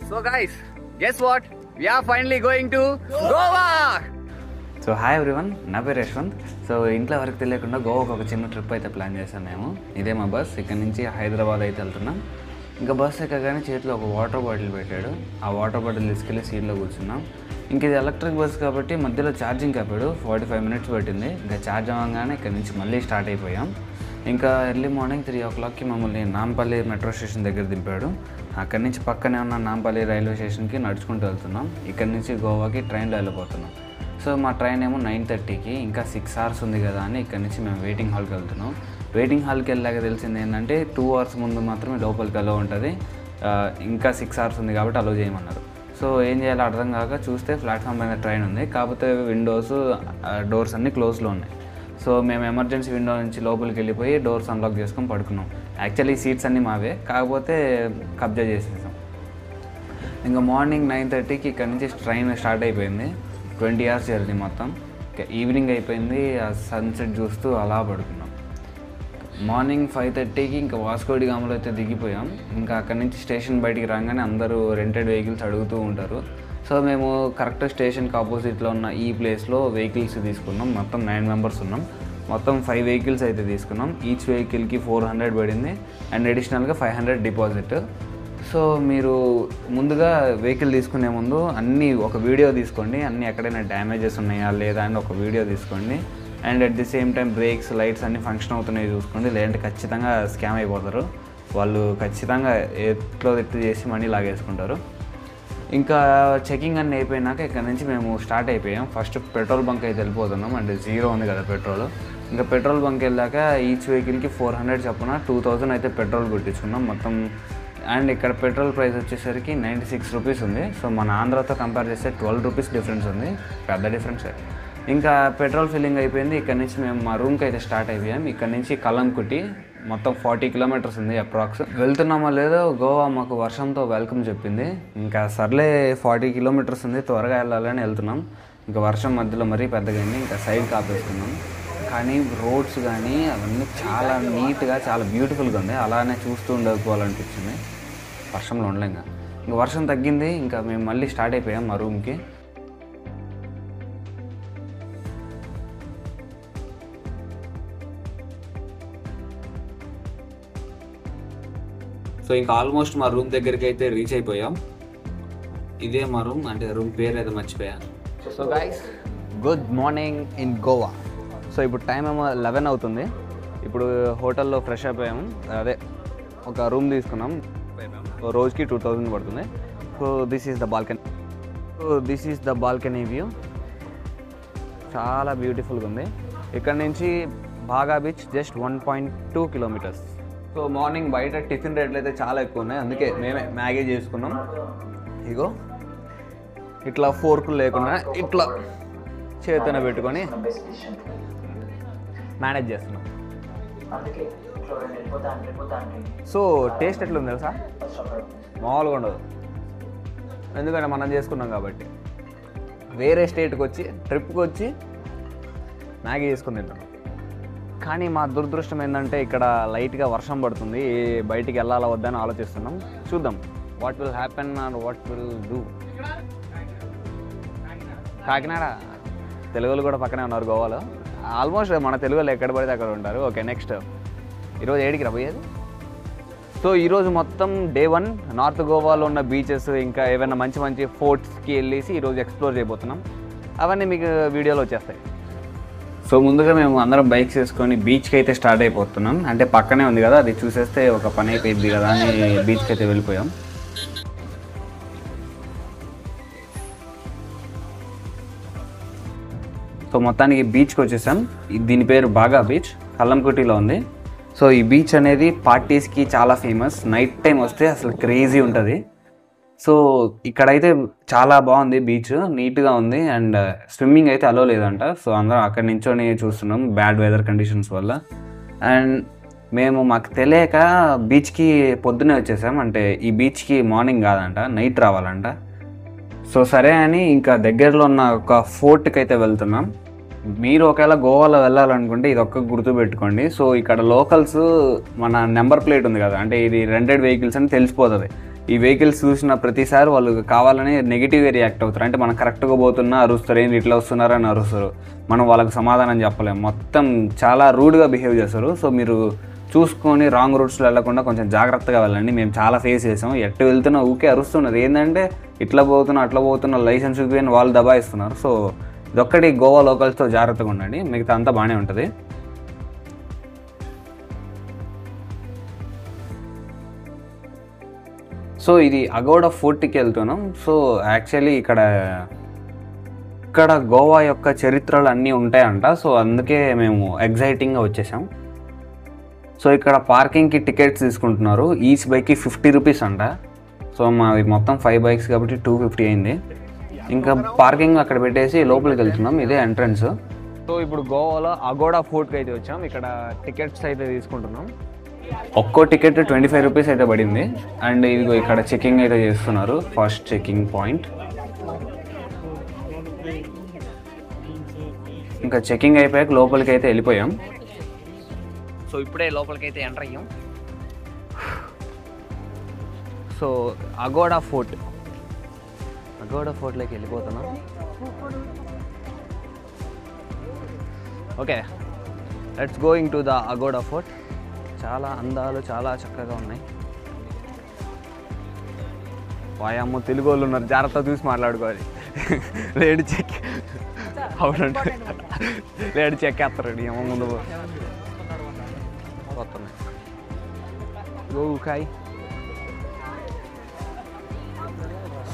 So guys, guess what? We are finally going to Goa! So hi everyone, నా పేరు Yashwant. So ఇంట్లో వరకు తెలియకుండా గోవాకు ఒక చిన్న ట్రిప్ అయితే ప్లాన్ చేశాను మేము. ఇదే మా బస్. ఇక్కడ నుంచి హైదరాబాద్ అయితే వెళ్తున్నాం. ఇంకా బస్ ఎక్కగానే చేతిలో ఒక వాటర్ బాటిల్ పెట్టాడు. ఆ వాటర్ బాటిల్ తీసుకెళ్ళి సీట్లో కూర్చున్నాం. ఇంక ఇది ఎలక్ట్రిక్ బస్ కాబట్టి మధ్యలో ఛార్జింగ్ కాపాడు 45 మినిట్స్ పట్టింది. ఇంకా ఛార్జ్ అవ్వగానే ఇక్కడ నుంచి మళ్ళీ స్టార్ట్ అయిపోయాం. ఇంకా ఎర్లీ మార్నింగ్ 3 o'clockకి మమ్మల్ని నాంపల్లి మెట్రో స్టేషన్ దగ్గర దింపాడు. అక్కడి నుంచి పక్కనే ఉన్న నాంపల్లి రైల్వే స్టేషన్కి నడుచుకుంటూ వెళ్తున్నాం. ఇక్కడ నుంచి గోవాకి ట్రైన్లో వెళ్ళిపోతున్నాం. సో మా ట్రైన్ ఏమో 9:30కి, ఇంకా 6 hours ఉంది కదా అని ఇక్కడ నుంచి మేము వెయిటింగ్ హాల్కి వెళ్తున్నాం. వెయిటింగ్ హాల్కి వెళ్ళాక తెలిసింది ఏంటంటే 2 hours ముందు మాత్రమే లోపలికి అలో ఉంటుంది. ఇంకా 6 hours ఉంది కాబట్టి అలో చేయమన్నారు. సో ఏం చేయాలో అర్థం కాక చూస్తే ప్లాట్ఫామ్ మీద ట్రైన్ ఉంది, కాకపోతే విండోస్ డోర్స్ అన్నీ క్లోజ్లో ఉన్నాయి. సో మేము ఎమర్జెన్సీ విండో నుంచి లోపలికి వెళ్ళిపోయి డోర్స్ అన్లాక్ చేసుకొని పడుకున్నాం. యాక్చువల్లీ సీట్స్ అన్నీ మావే, కాకపోతే కబ్జా చేసేసాం. ఇంకా మార్నింగ్ 9:30కి ఇక్కడ నుంచి ట్రైన్ స్టార్ట్ అయిపోయింది. 20 hours జర్నీ మొత్తం. ఇంకా ఈవినింగ్ అయిపోయింది. ఆ సన్సెట్ చూస్తూ అలా పడుకున్నాం. మార్నింగ్ 5:30కి ఇంకా వాస్కో డి గామాలో అయితే దిగిపోయాం. ఇంకా అక్కడి నుంచి స్టేషన్ బయటికి రాగానే అందరూ రెంటెడ్ వెహికల్స్ అడుగుతూ ఉంటారు. సో మేము కరెక్ట్ స్టేషన్కి ఆపోజిట్లో ఉన్న ఈ ప్లేస్లో వెహికల్స్ తీసుకున్నాం. మొత్తం 9 members ఉన్నాం. మొత్తం 5 vehicles అయితే తీసుకున్నాం. ఈచ్ వెహికల్కి 400 పడింది అండ్ అడిషనల్గా 500 డిపాజిట్. సో మీరు ముందుగా వెహికల్ తీసుకునే ముందు అన్నీ ఒక వీడియో తీసుకోండి. అన్నీ ఎక్కడైనా డ్యామేజెస్ ఉన్నాయా లేదా అని ఒక వీడియో తీసుకోండి. And at the same time brakes, lights అన్నీ ఫంక్షన్ అవుతున్నాయి చూసుకోండి. లేదంటే ఖచ్చితంగా స్కామ్ అయిపోతారు. వాళ్ళు ఖచ్చితంగా ఎట్లో చేసి మనీ లాగేసుకుంటారు. ఇంకా చెకింగ్ అన్నీ అయిపోయినాక ఇక్కడ నుంచి మేము స్టార్ట్ అయిపోయాం. ఫస్ట్ పెట్రోల్ బంక్ అయితే వెళ్ళిపోతున్నాం. అంటే 0 ఉంది కదా పెట్రోల్. ఇంకా పెట్రోల్ బంక్ వెళ్ళాక ఈచ్ వెహికల్కి 400 చొప్పున 2000 అయితే పెట్రోల్ కొట్టించుకున్నాం మొత్తం. అండ్ ఇక్కడ పెట్రోల్ ప్రైస్ వచ్చేసరికి 96 రూపీస్ ఉంది. సో మన ఆంధ్రాతో కంపేర్ చేస్తే 12 రూపీస్ డిఫరెన్స్ ఉంది, పెద్ద డిఫరెన్స్. ఇంకా పెట్రోల్ ఫిల్లింగ్ అయిపోయింది. ఇక్కడ నుంచి మేము మా రూమ్కి అయితే స్టార్ట్ అయిపోయాం. ఇక్కడ నుంచి కలంకుటి మొత్తం 40 kilometers ఉంది అప్రాక్స్. వెళ్తున్నామో లేదో గోవా మాకు వర్షంతో వెల్కమ్ చెప్పింది. ఇంకా సర్లే 40 kilometers ఉంది, త్వరగా వెళ్ళాలని వెళ్తున్నాం. ఇంకా వర్షం మధ్యలో మరీ పెద్దగా అయింది. ఇంకా సైడ్ కాపేసుకున్నాం. కానీ రోడ్స్ కానీ అవన్నీ చాలా నీట్గా, చాలా బ్యూటిఫుల్గా ఉంది. అలానే చూస్తూ ఉండకపోవాలనిపించింది. వర్షంలో ఉండలేం. ఇంకా వర్షం తగ్గింది. ఇంకా మేము మళ్ళీ స్టార్ట్ అయిపోయాం మా రూమ్కి. సో ఇంకా ఆల్మోస్ట్ మా రూమ్ దగ్గరికి అయితే రీచ్ అయిపోయాం. ఇదే మా రూమ్, అంటే రూమ్ పేరు అయితే మర్చిపోయా. So guys, good morning in Goa. So ఇప్పుడు టైం ఏమో 11 అవుతుంది. ఇప్పుడు హోటల్లో ఫ్రెష్ అయిపోయాము. అదే ఒక రూమ్ తీసుకున్నాం. రోజుకి 2000 పడుతుంది. So this is the balcony view. చాలా బ్యూటిఫుల్గా ఉంది. ఇక్కడ నుంచి బాగా beach just 1.2 kilometers. So morning బయట టిఫిన్ రేట్లు అయితే చాలా ఎక్కువ ఉన్నాయి. అందుకే మేమే మ్యాగీ చేసుకున్నాం. ఇగో ఇట్లా ఫోర్కులు లేకుండా ఇట్లా చేతిన పెట్టుకొని మేనేజ్ చేస్తున్నాం. సో టేస్ట్ ఎట్లుంది తెలుసా? మామూలుగా ఉండదు. ఎందుకంటే మనం చేసుకున్నాం కాబట్టి. వేరే స్టేట్కి వచ్చి ట్రిప్కి వచ్చి మ్యాగీ చేసుకుని తింటున్నాం. కానీ మా దురదృష్టం ఏంటంటే ఇక్కడ లైట్గా వర్షం పడుతుంది. బయటికి వెళ్ళాలా వద్దని ఆలోచిస్తున్నాం. చూద్దాం what will happen or what will do. Kakinada తెలుగులు కూడా పక్కనే ఉన్నారు గోవాలో. ఆల్మోస్ట్ మన తెలుగులో ఎక్కడ పడితే అక్కడ ఉంటారు. ఓకే, నెక్స్ట్ ఈరోజు 7కి రాబోయేది. సో ఈరోజు మొత్తం డే 1 నార్త్ గోవాలో ఉన్న బీచెస్, ఇంకా ఏమైనా మంచి మంచి ఫోర్ట్స్కి వెళ్ళేసి ఈరోజు ఎక్స్ప్లోర్ చేయబోతున్నాం. అవన్నీ మీకు వీడియోలో వచ్చేస్తాయి. సో ముందుగా మేము అందరం బైక్స్ వేసుకొని బీచ్కి అయితే స్టార్ట్ అయిపోతున్నాం. అంటే పక్కనే ఉంది కదా, అది చూసేస్తే ఒక పని అయిపోయింది కదా అని బీచ్కి అయితే వెళ్ళిపోయాం. సో మొత్తానికి బీచ్కి వచ్చేసాం. దీని పేరు బాగా బీచ్, కల్లంకుటిలో ఉంది. సో ఈ బీచ్ అనేది పార్టీస్కి చాలా ఫేమస్. నైట్ టైం వస్తే అసలు క్రేజీ ఉంటుంది. సో ఇక్కడైతే చాలా బాగుంది బీచ్, నీట్గా ఉంది. అండ్ స్విమ్మింగ్ అయితే అలో లేదంట. సో అందరం అక్కడి నుంచొని చూస్తున్నాం బ్యాడ్ వెదర్ కండిషన్స్ వల్ల. అండ్ మాకు తెలియక బీచ్కి పొద్దునే వచ్చేసాం. అంటే ఈ బీచ్కి మార్నింగ్ కాదంట, నైట్ రావాలంట. సో సరే అని ఇంకా దగ్గరలో ఉన్న ఒక ఫోర్ట్కి అయితే వెళ్తున్నాం. మీరు ఒకవేళ గోవాలో వెళ్ళాలనుకుంటే ఇది ఒక్క గుర్తుపెట్టుకోండి. సో ఇక్కడ లోకల్స్ మన నెంబర్ ప్లేట్ ఉంది కదా, అంటే ఇది రెంటెడ్ వెహికల్స్ అని తెలిసిపోతుంది. ఈ వెహికల్స్ చూసిన ప్రతిసారి వాళ్ళు కావాలని నెగిటివ్గా రియాక్ట్ అవుతారు. అంటే మనం కరెక్ట్గా పోతున్నా అరుస్తారు, ఏంటి ఇట్లా వస్తున్నారా అని అరుస్తారు. మనం వాళ్ళకి సమాధానం చెప్పలేము, మొత్తం చాలా రూడ్గా బిహేవ్ చేస్తారు. సో మీరు చూసుకొని రాంగ్ రూట్స్లో వెళ్ళకుండా కొంచెం జాగ్రత్తగా వెళ్ళండి. మేము చాలా ఫేస్ చేసాం. ఎట్టు వెళ్తున్నా ఊకే అరుస్తున్నారు. ఏంటంటే ఇట్లా పోతున్నా అట్లా పోతున్నా లైసెన్స్ చూపిని వాళ్ళు దబాయిస్తున్నారు. సో ఇదొక్కటి గోవా లోకల్స్తో జాగ్రత్తగా ఉండండి, మిగతా అంతా బాగానే ఉంటుంది. సో ఇది అగోడా ఫోర్ట్కి వెళ్తున్నాం. సో యాక్చువల్లీ ఇక్కడ గోవా యొక్క చరిత్రలు అన్నీ ఉంటాయంట. సో అందుకే మేము ఎగ్జైటింగ్గా వచ్చేసాం. సో ఇక్కడ పార్కింగ్కి టికెట్స్ తీసుకుంటున్నారు. ఈచ్ బైక్కి 50 రూపీస్ అంట. సో మాది మొత్తం 5 బైక్స్ కాబట్టి 250 అయింది. ఇంకా పార్కింగ్ అక్కడ పెట్టేసి లోపలికి వెళ్తున్నాం. ఇదే ఎంట్రన్స్. సో ఇప్పుడు గోవాలో అగోడా ఫోర్ట్కి అయితే వచ్చాం. ఇక్కడ టికెట్స్ అయితే తీసుకుంటున్నాం. ఒక్కో టికెట్ 25 రూపీస్ అయితే పడింది. అండ్ ఇదిగో ఇక్కడ చెకింగ్ అయితే చేస్తున్నారు, ఫస్ట్ చెకింగ్ పాయింట్. ఇంకా చెకింగ్ అయిపోయాక లోపలికి అయితే వెళ్ళిపోయాం. సో ఇప్పుడే లోపలికి అయితే ఎంటర్ అయ్యాం. సో అగోడా ఫోర్ట్లోకి వెళ్ళిపోతున్నాం. Okay, let's going to the Aguada fort. చాలా అందాలు చాలా చక్కగా ఉన్నాయి. వాయమ్మ తెలుగు వాళ్ళు ఉన్నారు, జాగ్రత్త చూసి మాట్లాడుకోవాలి. లేడీ చెక్ అవునండి, లేడీ చెక్ వేస్తారండి ఏమో ముందు వస్తున్నాయి. గోకాయ్.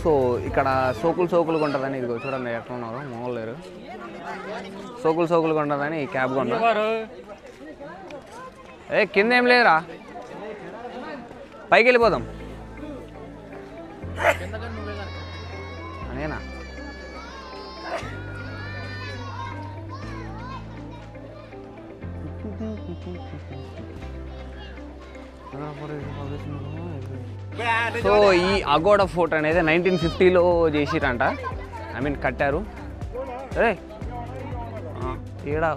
సో ఇక్కడ సోకులుగా ఉంటుందని ఇదిగో చూడండి ఎట్లా ఉన్నారు, మామూలు లేరు. సోకులుగా ఉంటుందని క్యాబ్ కొన్నారు. కింద ఏం లేదురా, పైకి వెళ్ళిపోదాం. అనేనా సో ఈ అగోడా ఫోర్ట్ అనేది 1950లో చేసిరంట. ఐ మీన్ కట్టారు. అరే ఇక్కడ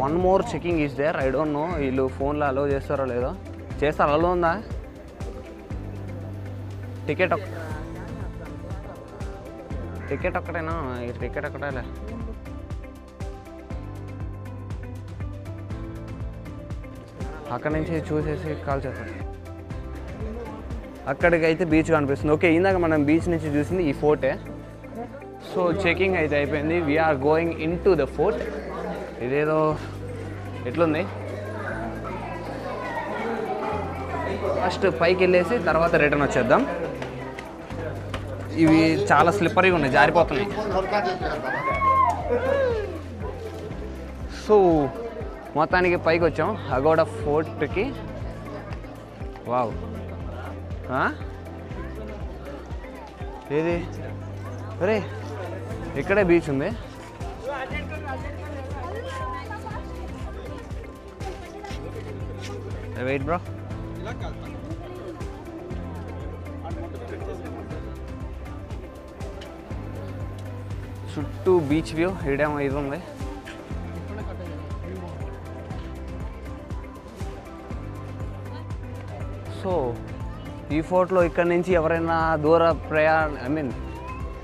1 more checking is there. I don't know వీళ్ళు ఫోన్లో అలో చేస్తారో లేదో. చేస్తారు, అలో ఉందా? టికెట్ ఒక్కటేనా? టికెట్ ఒక్కటేలే. అక్కడి నుంచి చూసేసి కాల్ చేస్తాం. అక్కడికి అయితే బీచ్ కనిపిస్తుంది. ఓకే, ఇందాక మనం బీచ్ నుంచి చూసింది ఈ ఫోర్టే. సో చెకింగ్ అయితే అయిపోయింది. We are going into the fort. ఇదేదో ఎట్లుంది, ఫస్ట్ పైకి వెళ్ళేసి తర్వాత రిటర్న్ వచ్చేద్దాం. ఇవి చాలా స్లిప్పరీగా ఉన్నాయి, జారిపోతున్నాయి. సో మొత్తానికి పైకి వచ్చాం అగోడా ఫోర్ట్కి. వావ్, ఏది? అరే ఇక్కడే బీచ్ ఉంది. Wait bro. చుట్టూ బీచ్ వ్యూ. ఈడేమో ఇది ఉంది. సో ఈ ఫోర్ట్లో ఇక్కడ నుంచి ఎవరైనా దూర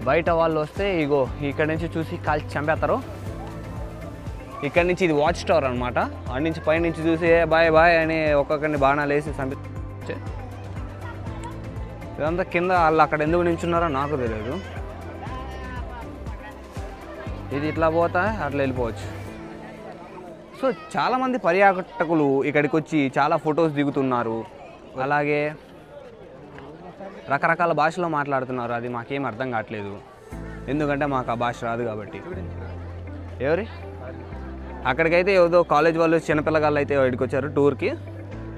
బయట వాళ్ళు వస్తే ఇగో ఇక్కడ నుంచి చూసి కాల్చి చంపేస్తారు. ఇక్కడ నుంచి ఇది వాచ్ టవర్ అనమాట. అక్కడి నుంచి పై నుంచి చూసి బాయ్ బాయ్ అని ఒక్కొక్కరిని బాణాలు వేసి చంపే. ఇదంతా కింద వాళ్ళు అక్కడ ఎందుకు నించున్నారో నాకు తెలియదు. ఇది ఇట్లా పోతా అట్లా వెళ్ళిపోవచ్చు. సో చాలామంది పర్యాటకులు ఇక్కడికి వచ్చి చాలా ఫొటోస్ దిగుతున్నారు. అలాగే రకరకాల భాషలో మాట్లాడుతున్నారు. అది మాకేం అర్థం కావట్లేదు, ఎందుకంటే మాకు ఆ భాష రాదు కాబట్టి. ఎవరి అక్కడికైతే ఏదో కాలేజ్ వాళ్ళు చిన్నపిల్లగాళ్ళు అయితే ఇక్కడికి వచ్చారు టూర్కి.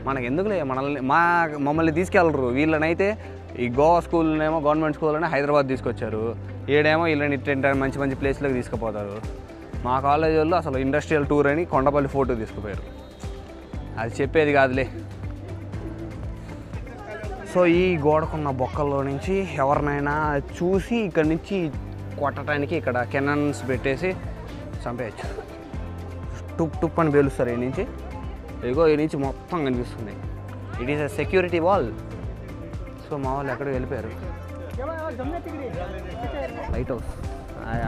మనకు ఎందుకులే, మమ్మల్ని తీసుకెళ్ళరు. వీళ్ళనైతే ఈ గోవా స్కూల్నేమో గవర్నమెంట్ స్కూల్లోనే హైదరాబాద్ తీసుకొచ్చారు. ఈడేమో వీళ్ళని మంచి మంచి ప్లేస్లోకి తీసుకుపోతారు. మా కాలేజ్ వాళ్ళు అసలు ఇండస్ట్రియల్ టూర్ అని కొండపల్లి ఫోటో తీసుకుపోయారు. అది చెప్పేది కాదులే. సో ఈ గోడకున్న బొక్కల్లో నుంచి ఎవరినైనా చూసి ఇక్కడి నుంచి కొట్టడానికి ఇక్కడ కెనాన్స్ పెట్టేసి చంపేయచ్చు. టుప్ అని పేలుస్తారు ఈ నుంచి. ఇదిగో ఈ నుంచి మొత్తం కనిపిస్తుంది. It is a security wall. So మా వాళ్ళు ఎక్కడికి వెళ్ళిపోయారు. లైట్ హౌస్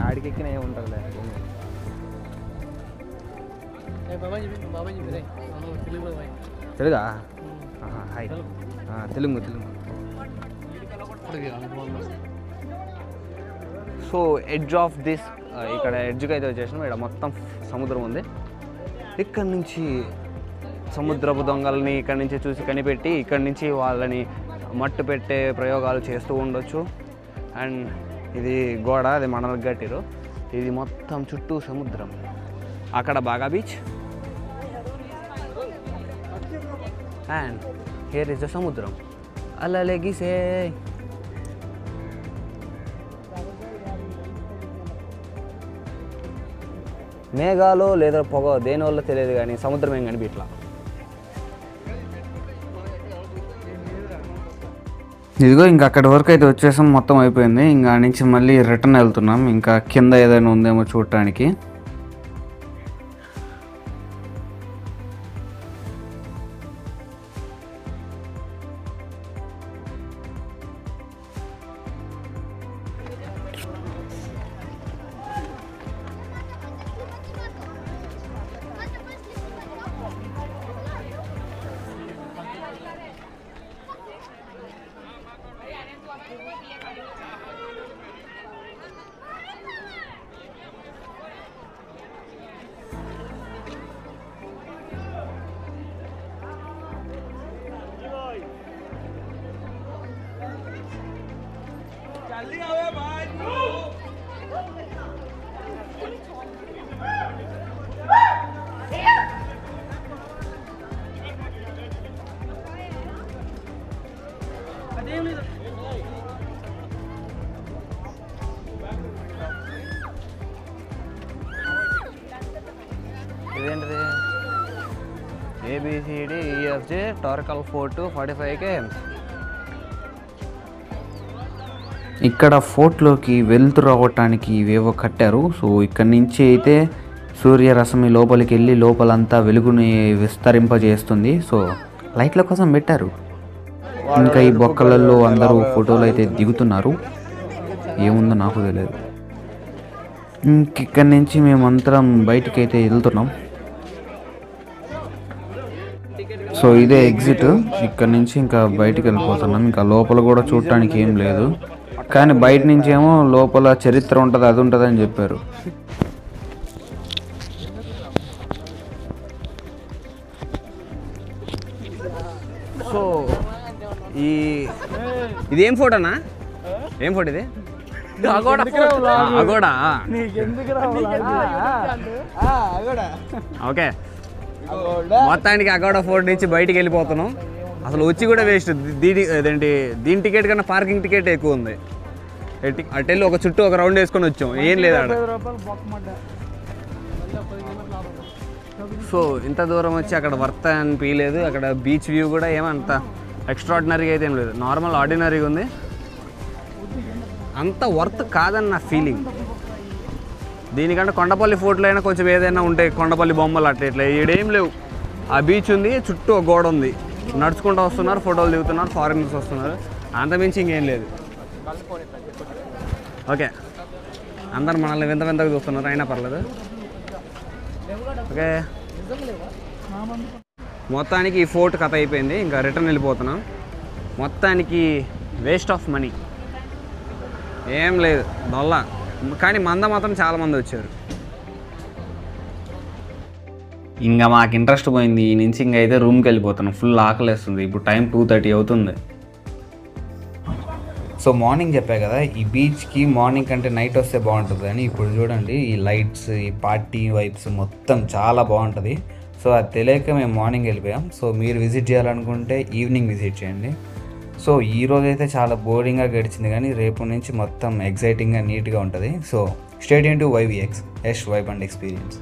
ఆడికి ఎక్కిన ఏముంటుందిలే. తెలుగా? Hi, Telugu. So edge of this, ఇక్కడ ఎడ్జ్కి అయితే వచ్చేసినాం. ఇక్కడ మొత్తం సముద్రం ఉంది. ఇక్కడ నుంచి సముద్రపు దొంగల్ని ఇక్కడ నుంచి చూసి కనిపెట్టి ఇక్కడ నుంచి వాళ్ళని మట్టు పెట్టే ప్రయోగాలు చేస్తూ ఉండొచ్చు. అండ్ ఇది గోడ, అది మనలకు కట్టిరు. ఇది మొత్తం చుట్టూ సముద్రం. అక్కడ బాగా beach and here is the సముద్రం. అలా లెగిసే మేఘాలు లేదా పొగ దేనివల్ల తెలియదు కానీ సముద్రం ఏం కనిపించట్లా. ఇదిగో ఇంకా అక్కడి వరకు అయితే వచ్చేసాం, మొత్తం అయిపోయింది. ఇంకా నుంచి మళ్ళీ రిటర్న్ వెళ్తున్నాం. ఇంకా కింద ఏదైనా ఉందేమో చూడటానికి. ఇదేంటిది? ABCDEFG టార్కల్ 4 to 45 km. ఇక్కడ ఫోర్ట్లోకి వెళ్తూ రావటానికి ఇవేవో కట్టారు. సో ఇక్కడ నుంచి అయితే సూర్యరశ్మి లోపలికి వెళ్ళి లోపలంతా వెలుగుని విస్తరింపజేస్తుంది. సో లైట్ల కోసం పెట్టారు. ఇంకా ఈ బొక్కలలో అందరూ ఫోటోలు అయితే దిగుతున్నారు. ఏముందో నాకు తెలియదు. ఇక్కడి నుంచి మేమంతరం బయటికి అయితే వెళ్తున్నాం. సో ఇదే ఎగ్జిట్. ఇక్కడ నుంచి ఇంకా బయటికి వెళ్ళిపోతున్నాం. ఇంకా లోపల కూడా చూడటానికి ఏం లేదు, కానీ బయట నుంచి ఏమో లోపల చరిత్ర ఉంటుంది, అది ఉంటుంది అని చెప్పారు. సో ఇదేం ఫోటోనా? ఏం ఫోటో ఇది? ఓకే, మొత్తానికి అగోడా ఫోర్ట్ నుంచి బయటికి వెళ్ళిపోతున్నాం. అసలు వచ్చి కూడా వేస్ట్. దీని టికెట్ కన్నా పార్కింగ్ టికెట్ ఎక్కువ ఉంది. అటు వెళ్ళి ఒక చుట్టూ ఒక రౌండ్ వేసుకొని వచ్చాం, ఏం లేదా. సో ఇంత దూరం వచ్చి అక్కడ వర్త్ అనిపించలేదు. అక్కడ బీచ్ వ్యూ కూడా ఏమంత ఎక్స్ట్రాడినరీగా అయితే ఏం లేదు, నార్మల్ ఆర్డినరీగా ఉంది. అంత వర్త్ కాదని నా ఫీలింగ్. దీనికంటే కొండపల్లి ఫోర్ట్లో అయినా కొంచెం ఏదైనా ఉంటాయి, కొండపల్లి బొమ్మలు అట్లా ఇట్లా ఈడేం లేవు. ఆ బీచ్ ఉంది, చుట్టూ ఒక గోడ ఉంది, నడుచుకుంటూ వస్తున్నారు, ఫోటోలు దిగుతున్నారు, ఫారినర్స్ వస్తున్నారు, అంతమించి ఇంకేం లేదు. ఓకే, అందరు మనల్ని వింత వింతగా చూస్తున్నారు, అయినా పర్లేదు. ఓకే, మొత్తానికి ఈ ఫోర్ట్ కథ అయిపోయింది. ఇంకా రిటర్న్ వెళ్ళిపోతున్నాం. మొత్తానికి వేస్ట్ ఆఫ్ మనీ, ఏం లేదు దొల్ల. కానీ మంద మాత్రం చాలామంది వచ్చారు. ఇంకా మాకు ఇంట్రెస్ట్ పోయింది. ఈ నుంచి ఇంకా అయితే రూమ్కి వెళ్ళిపోతున్నాం. ఫుల్ ఆకలేస్తుంది. ఇప్పుడు టైం 2:30 అవుతుంది. సో మార్నింగ్ చెప్పా కదా, ఈ బీచ్కి మార్నింగ్ కంటే నైట్ వస్తే బాగుంటుంది అని. ఇప్పుడు చూడండి, ఈ లైట్స్, ఈ పార్టీ వైబ్స్ మొత్తం చాలా బాగుంటుంది. సో అది తెలియక మేము మార్నింగ్ వెళ్ళిపోయాం. సో మీరు విజిట్ చేయాలనుకుంటే ఈవినింగ్ విజిట్ చేయండి. సో ఈరోజు అయితే చాలా బోరింగ్గా గడిచింది, కానీ రేపు నుంచి మొత్తం ఎగ్జైటింగ్గా నీట్గా ఉంటుంది. So stay tune to YVX, YVX vibe and experience.